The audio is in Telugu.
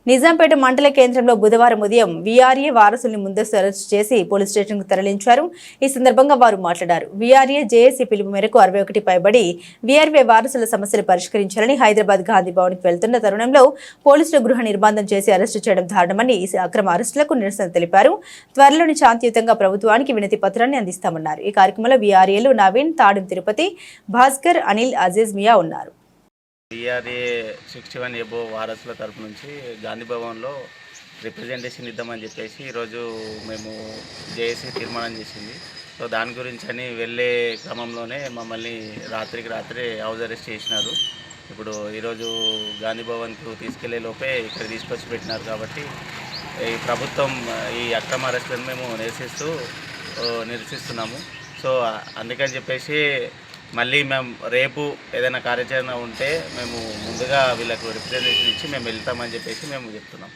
నిజాంపేట మండల కేంద్రంలో బుధవారం ఉదయం వీఆర్ఏ వారసుల్ని ముందస్తు అరెస్టు చేసి పోలీస్ స్టేషన్కు తరలించారు. ఈ సందర్భంగా వారు మాట్లాడారు. వీఆర్ఏ జేఏసీ పిలుపు మేరకు 61 పైబడి వీఆర్ఏ వారసుల సమస్యలు పరిష్కరించాలని హైదరాబాద్ గాంధీ భవన్కు వెళ్తున్న తరుణంలో పోలీసులు గృహ నిర్బంధం చేసి అరెస్టు చేయడం దారుణమని ఈ అక్రమ అరెస్టులకు నిరసన తెలిపారు. త్వరలోని శాంతియుతంగా ప్రభుత్వానికి వినతి పత్రాన్ని అందిస్తామన్నారు. ఈ కార్యక్రమంలో వీఆర్ఏలు నవీన్, తాడిం తిరుపతి, భాస్కర్, అనిల్, అజీజ్, మియా ఉన్నారు. వీఆర్ఏ 61 ఎబో వారసుల తరపు నుంచి గాంధీ భవన్లో రిప్రజెంటేషన్ ఇద్దామని చెప్పేసి ఈరోజు మేము జేఏసీ తీర్మానం చేసింది. సో దాని గురించి అని వెళ్ళే క్రమంలోనే మమ్మల్ని రాత్రికి రాత్రే హౌస్ అరెస్ట్ చేసినారు. ఇప్పుడు ఈరోజు గాంధీ భవన్కు తీసుకెళ్లే లోపే ఇక్కడ తీసుకొచ్చి పెట్టినారు. కాబట్టి ఈ ప్రభుత్వం ఈ అక్రమ అరెస్టులను మేము నిరసిస్తున్నాము. సో అందుకని చెప్పేసి మళ్ళీ మేము రేపు ఏదైనా కార్యాచరణ ఉంటే మేము ముందుగా వీళ్ళకు రిప్రజెంటేషన్ ఇచ్చి మేము వెళ్తామని చెప్పేసి మేము చెప్తున్నాం.